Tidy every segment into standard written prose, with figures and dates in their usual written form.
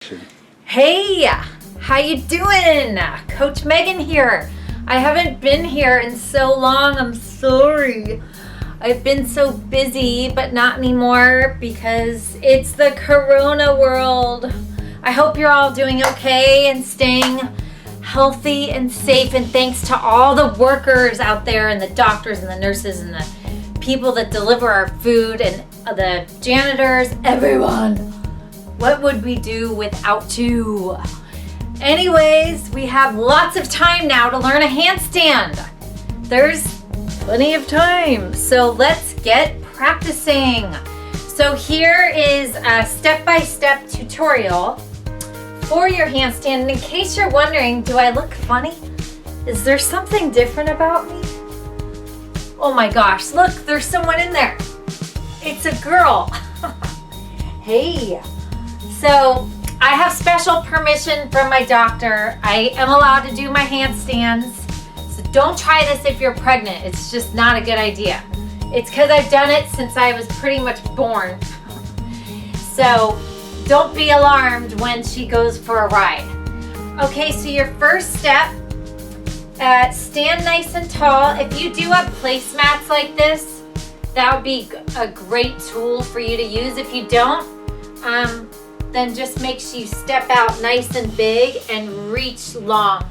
session. Hey, how you doing? Coach Meggin here. I haven't been here in so long. I'm sorry. I've been so busy, but not anymore because it's the Corona world. I hope you're all doing okay and staying healthy and safe, and thanks to all the workers out there and the doctors and the nurses and the people that deliver our food and the janitors, everyone. What would we do without you? Anyways, we have lots of time now to learn a handstand. There's plenty of time, so let's get practicing. So here is a step-by-step tutorial for your handstand. And in case you're wondering, do I look funny? Is there something different about me? Oh my gosh, look, there's someone in there. It's a girl. Hey. So I have special permission from my doctor. I am allowed to do my handstands. So don't try this if you're pregnant. It's just not a good idea. It's because I've done it since I was pretty much born. So don't be alarmed when she goes for a ride. Okay, so your first step, stand nice and tall. If you do have placemats like this, that would be a great tool for you to use. If you don't, then just make sure you step out nice and big and reach long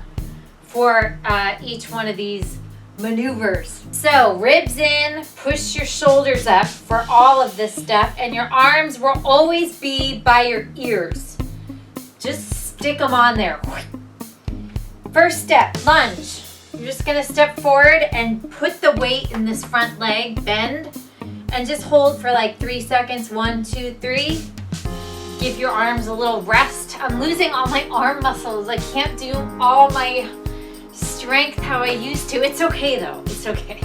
for each one of these maneuvers. So ribs in, push your shoulders up for all of this stuff, and your arms will always be by your ears. Just stick them on there. First step, lunge. You're just gonna step forward and put the weight in this front leg, bend, and just hold for like 3 seconds. 1, 2, 3. Give your arms a little rest. I'm losing all my arm muscles. I can't do all my strength how I used to. It's okay though, it's okay.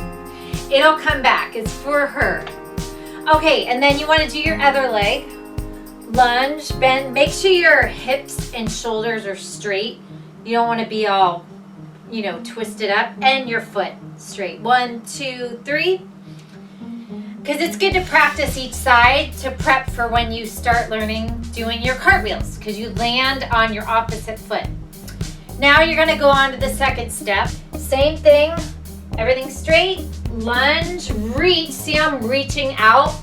It'll come back, it's for her. Okay, and then you wanna do your other leg. Lunge, bend, make sure your hips and shoulders are straight. You don't wanna be all, twisted up, and your foot straight. 1, 2, 3. Because it's good to practice each side to prep for when you start doing your cartwheels, because you land on your opposite foot. Now you're gonna go on to the second step. Same thing, everything straight, lunge, reach. See, I'm reaching out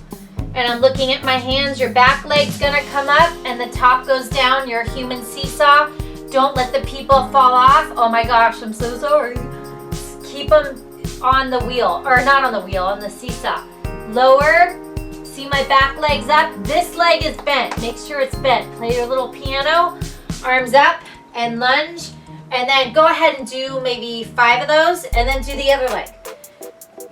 and I'm looking at my hands. Your back leg's gonna come up and the top goes down, your human seesaw. Don't let the people fall off. Oh my gosh, I'm so sorry. Keep them on the wheel, or not on the wheel, on the seesaw. Lower, see my back leg's up. This leg is bent, make sure it's bent. Play your little piano, arms up and lunge. And then go ahead and do maybe 5 of those and then do the other leg.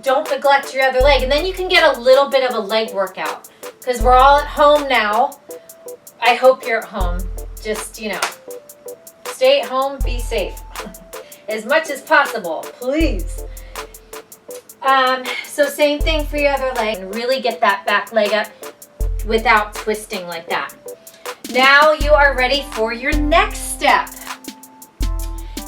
Don't neglect your other leg. And then you can get a little bit of a leg workout because we're all at home now. I hope you're at home. Just, stay at home, be safe as much as possible, please. So same thing for your other leg, and really get that back leg up without twisting like that. Now you are ready for your next step.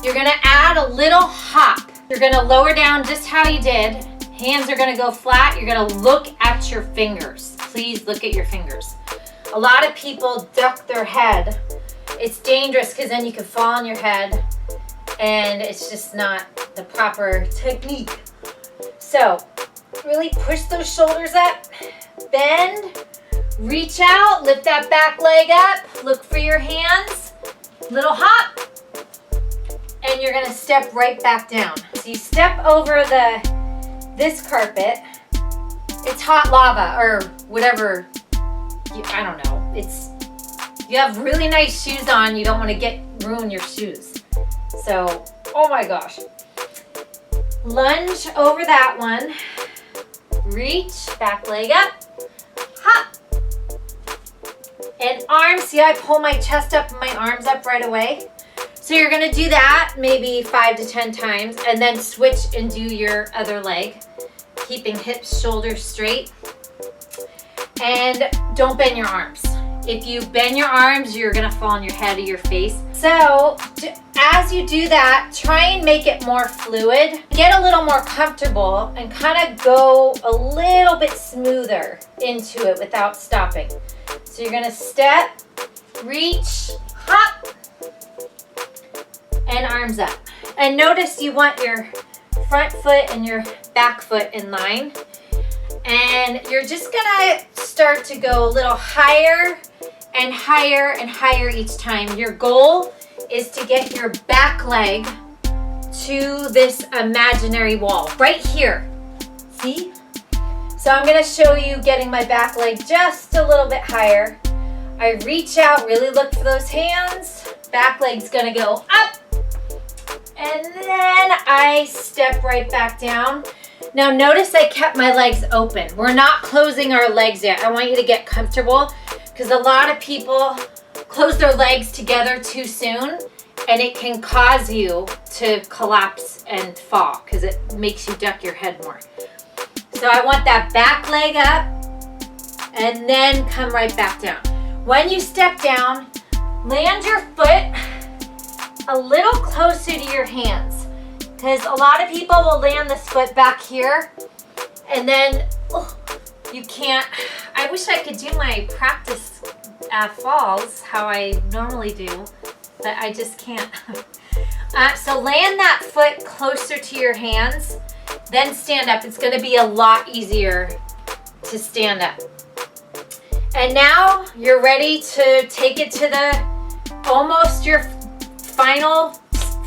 You're gonna add a little hop. You're gonna lower down just how you did. Hands are gonna go flat. You're gonna look at your fingers. Please look at your fingers. A lot of people duck their head. It's dangerous because then you can fall on your head and it's just not the proper technique. So really push those shoulders up, bend, reach out, lift that back leg up, look for your hands, little hop, and you're gonna step right back down. So you step over this carpet. It's hot lava or whatever, I don't know. You have really nice shoes on, you don't wanna ruin your shoes. So, oh my gosh. Lunge over that one, reach, back leg up, hop, and arms. See, I pull my chest up and my arms up right away. So you're gonna do that maybe 5 to 10 times and then switch and do your other leg, keeping hips, shoulders straight, and don't bend your arms. If you bend your arms, you're gonna fall on your head or your face. So as you do that, try and make it more fluid. Get a little more comfortable and kind of go a little bit smoother into it without stopping. So you're gonna step, reach, hop, and arms up. And notice you want your front foot and your back foot in line. And you're just gonna start to go a little higher and higher and higher each time. Your goal is to get your back leg to this imaginary wall right here. See? So I'm gonna show you getting my back leg just a little bit higher. I reach out, really look for those hands. Back leg's gonna go up. And then I step right back down. Now notice I kept my legs open. We're not closing our legs yet. I want you to get comfortable because a lot of people close their legs together too soon and it can cause you to collapse and fall because it makes you duck your head more. So I want that back leg up and then come right back down. When you step down, land your foot a little closer to your hands because a lot of people will land this foot back here and then you can't. I wish I could do my practice falls how I normally do, but I just can't. So land that foot closer to your hands, then stand up. It's going to be a lot easier to stand up. And now you're ready to take it to the almost your final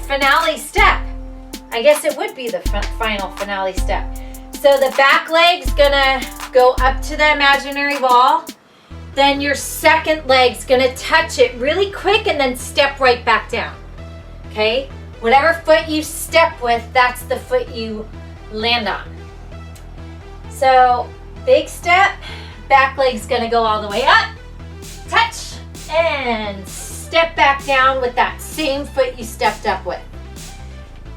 finale step. I guess it would be the final finale step. So the back leg's gonna go up to the imaginary wall. Then your second leg's gonna touch it really quick and then step right back down. Okay? Whatever foot you step with, that's the foot you land on. So big step, back leg's gonna go all the way up, touch, and step back down with that same foot you stepped up with.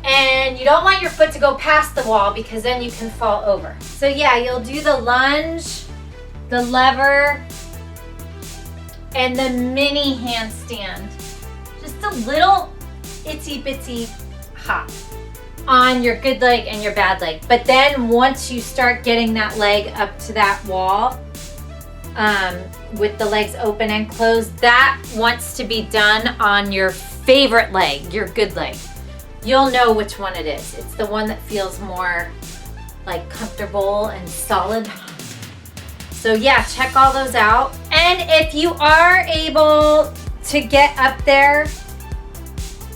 And you don't want your foot to go past the wall because then you can fall over. So yeah, you'll do the lunge, the lever, and the mini handstand. Just a little itsy bitsy hop on your good leg and your bad leg. But then once you start getting that leg up to that wall, with the legs open and closed, that wants to be done on your favorite leg, your good leg. You'll know which one it is. It's the one that feels more like comfortable and solid. So yeah, check all those out. And if you are able to get up there,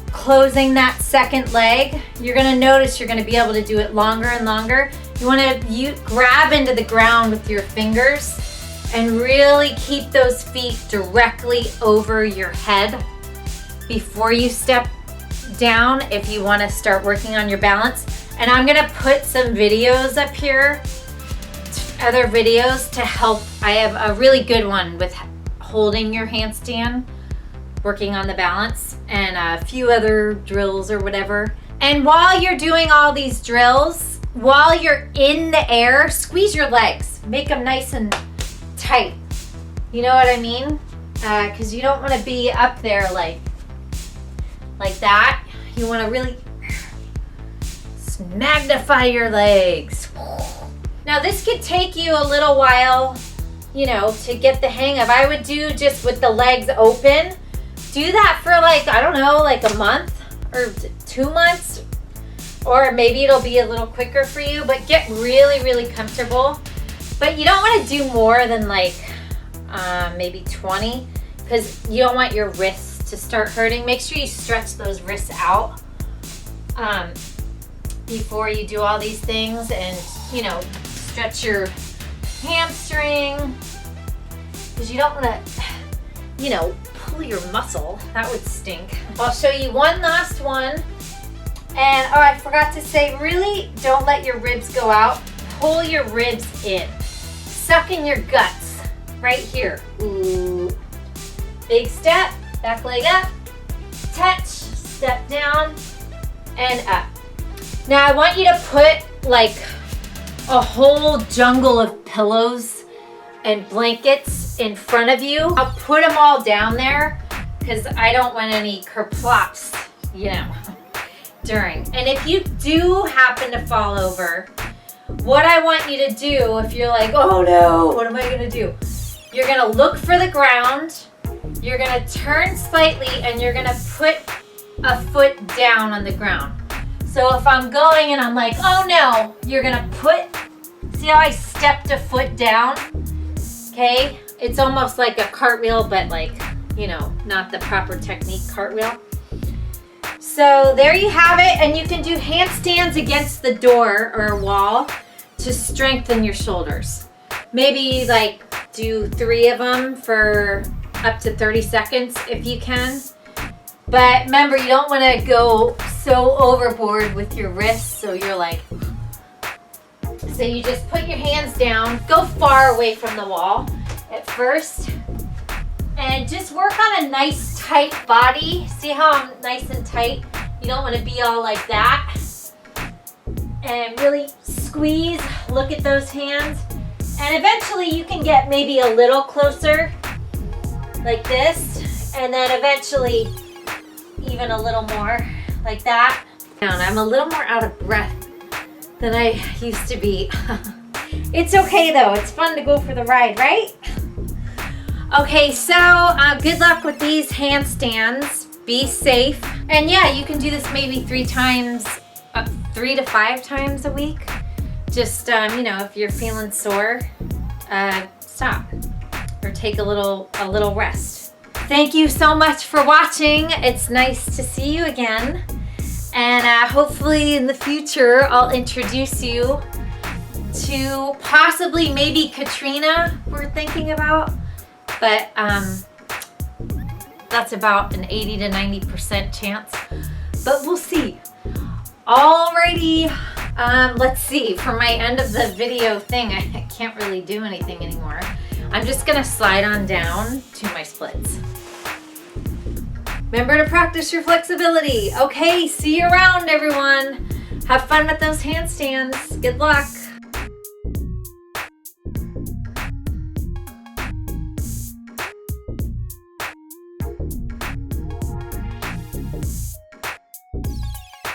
closing that second leg, you're gonna notice you're gonna be able to do it longer and longer. You wanna grab into the ground with your fingers and really keep those feet directly over your head before you step down if you want to start working on your balance. And I'm gonna put some videos up here, other videos to help. I have a really good one with holding your handstand, working on the balance, and a few other drills or whatever. And while you're doing all these drills, while you're in the air, squeeze your legs, make them nice and tight. You know what I mean? Because you don't want to be up there like that. You want to really magnify your legs. Now this could take you a little while, you know, to get the hang of. I would do just with the legs open. Do that for like, I don't know, like a month or 2 months, or maybe it'll be a little quicker for you, but get really, really comfortable. But you don't want to do more than like maybe 20 because you don't want your wrists to start hurting. Make sure you stretch those wrists out before you do all these things, and you know, stretch your hamstring because you don't want to, you know, pull your muscle. That would stink. I'll show you one last one. And oh, I forgot to say, really don't let your ribs go out. Pull your ribs in. Suck in your guts right here. Ooh. Big step, back leg up, touch, step down, and up. Now I want you to put like a whole jungle of pillows and blankets in front of you. I'll put them all down there because I don't want any kerplops, you know, during. And if you do happen to fall over, what I want you to do, if you're like, oh no, what am I gonna do? You're gonna look for the ground you're gonna turn slightly and you're gonna put a foot down on the ground. So if I'm going and I'm like, oh no, you're gonna see how I stepped a foot down? Okay, it's almost like a cartwheel, but like, you know, not the proper technique cartwheel. So there you have it, and you can do handstands against the door or wall to strengthen your shoulders. Maybe like do 3 of them for up to 30 seconds if you can. But remember, you don't want to go so overboard with your wrists, so you're like, so you just put your hands down, go far away from the wall at first, and just work on a nice tight body. See how I'm nice and tight? You don't want to be all like that. And really squeeze, look at those hands. And eventually you can get maybe a little closer like this, and then eventually even a little more like that. And I'm a little more out of breath than I used to be. It's okay though, it's fun to go for the ride, right? Okay, so good luck with these handstands. Be safe. And yeah, you can do this maybe 3 to 5 times a week. Just, you know, if you're feeling sore, stop or take a little rest. Thank you so much for watching. It's nice to see you again. And hopefully in the future, I'll introduce you to possibly maybe Katrina we're thinking about. But that's about an 80 to 90% chance. But we'll see. Alrighty, let's see. For my end of the video thing, I can't really do anything anymore. I'm just gonna slide on down to my splits. Remember to practice your flexibility. Okay, see you around, everyone. Have fun with those handstands. Good luck.